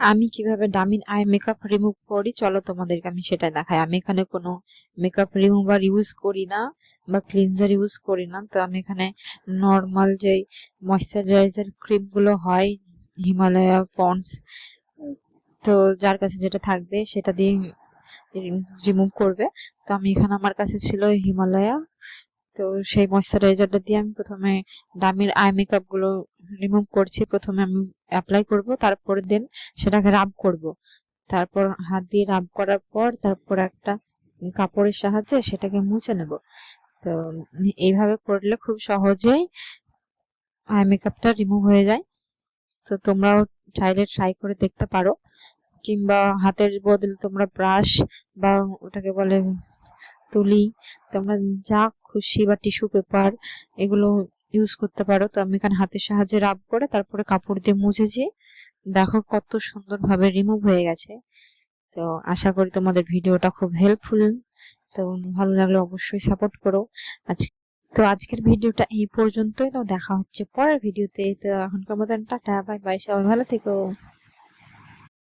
আমি কিভাবে ডামির eye makeup remove করি চলো তোমাদেরকে আমি সেটা দেখাই। আমি এখানে কোনো মেকআপ রিমুভার ইউজ করি না বা ক্লিনজার ইউজ করি না। তো আমি এখানে নর্মাল যেই ময়শ্চারাইজার ক্রিম গুলো হয় হিমালয়া পন্ডস, তো যার কাছে যেটা থাকবে সেটা দিয়ে রিমুভ করবে। তো আমি এখানে আমার কাছে ছিল হিমালয়া, তো সেই ময়শ্চারাইজারটা দিয়ে আমি প্রথমে ডামির আই মেকআপ গুলো রিমুভ করছি। প্রথমে আমি অ্যাপ্লাই করব, তারপরে দেন সেটাকে রাব করব। তারপর হাত দিয়ে রাব করার পর তারপর একটা কাপড়ের সাহায্যে সেটাকে মুছে নেব। তো এইভাবে করলে খুব সহজেই আই মেকআপটা রিমুভ হয়ে যায়। তো তোমরাও চাইলে ট্রাই করে দেখতে পারো, কিংবা হাতের বদলে তোমরা ব্রাশ বা ওটাকে বলে তুলি, তোমরা যা খুশি বা টিস্যু পেপার এগুলো ইউজ করতে পারো। তো আমি এখানে হাতের সাহায্যে রাব করে তারপরে কাপড় দিয়ে মুছেছি, দেখো কত সুন্দরভাবে রিমুভ হয়ে গেছে। তো আশা করি তোমাদের ভিডিওটা খুব হেল্পফুল। তো ভালো লাগলে অবশ্যই সাপোর্ট করো। আজকের ভিডিওটা এই পর্যন্তই। তো দেখা হচ্ছে পরের ভিডিওতে। তো এখনকার মতন টাটা, বাই বাই, সবাই ভালো থেকো।